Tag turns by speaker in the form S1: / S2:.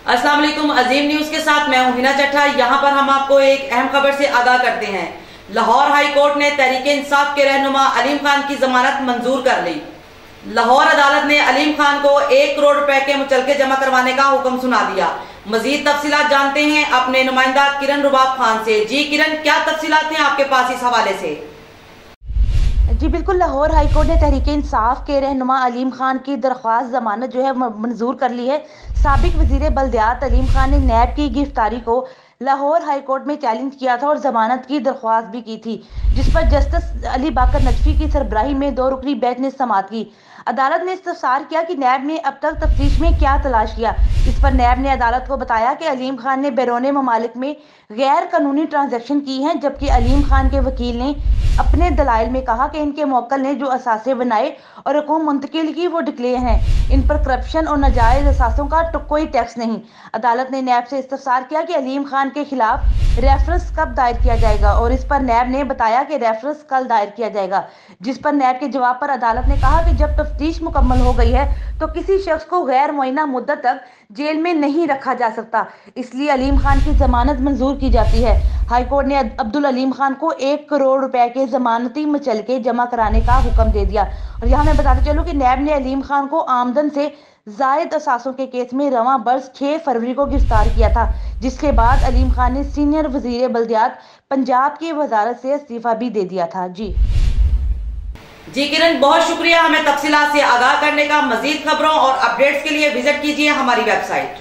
S1: अस्सलाम वालेकुम। अजीम न्यूज के साथ मैं हूं हिना चट्टा। यहां पर हम आपको एक अहम खबर से आगाह करते हैं। लाहौर हाई कोर्ट ने तहरीक इंसाफ के रहनुमा अलीम खान की जमानत मंजूर कर ली। लाहौर अदालत ने अलीम खान को 1 करोड़ रुपए के मुचलके जमा करवाने का हुक्म सुना दिया। मजीद तफसीलात जानते हैं अपने नुमाइंदा किरण रुबाब खान से। जी किरण, क्या तफसीलात हैं आपके पास इस हवाले से?
S2: जी बिल्कुल, लाहौर हाई कोर्ट ने तहरीक इंसाफ के रहनुमा अलीम खान की दरख्वास्त जमानत जो है मंजूर कर ली है। साबिक वजीर बल्दियात अलीम खान ने नैब की गिरफ्तारी को लाहौर हाई कोर्ट में चैलेंज किया था और जमानत की दरख्वास्त भी की थी, जिस पर जस्टिस अली बाकर नजफी की सरबराही में 2 रुकनी बेंच ने समाअत की। अदालत ने इस्तफसार किया कि नैब ने अब तक तफ्तीश में क्या तलाश किया। इस पर नैब ने अदालत को बताया कि अलीम खान ने बैरून ममालिक में गैर कानूनी ट्रांजैक्शन की हैं, जबकि अलीम खान के वकील ने अपने दलाइल में कहा कि इनके मौक्कल ने जो असासे बनाए और रकूम मुंतकिल की वो डिक्लेयर हैं। इन पर करप्शन और नाजायज असासों का कोई टैक्स नहीं। अदालत ने नैब से इस्तफसार किया कि अलीम खान के खिलाफ रेफरेंस कब दायर किया जाएगा, और इस पर नैब ने बताया कि रेफरेंस कल दायर किया जाएगा, जिस पर नैब के जवाब पर अदालत ने कहा कि जब तफ्तीश मुकम्मल हो गई है तो किसी शख्स को गैर मुअय्यना मुद्दत तक जेल में नहीं रखा जा सकता, इसलिए अलीम खान की जमानत मंजूर की जाती है। हाई कोर्ट ने अब्दुल अलीम खान को 1 करोड़ रुपए के जमानती मुचलके जमा कराने का हुक्म दे दिया। और यहाँ मैं बताते चलूँ कि नैब ने अलीम खान को आमदन से जायद असासों के केस में रवां बरस 6 फरवरी को गिरफ्तार किया था, जिसके बाद अलीम खान ने सीनियर वजीर बल्दियात पंजाब की वजारत से इस्तीफा भी दे दिया था। जी
S1: किरण, बहुत शुक्रिया हमें तफसीलात से आगाह करने का। मजीद खबरों और अपडेट्स के लिए विजिट कीजिए हमारी वेबसाइट।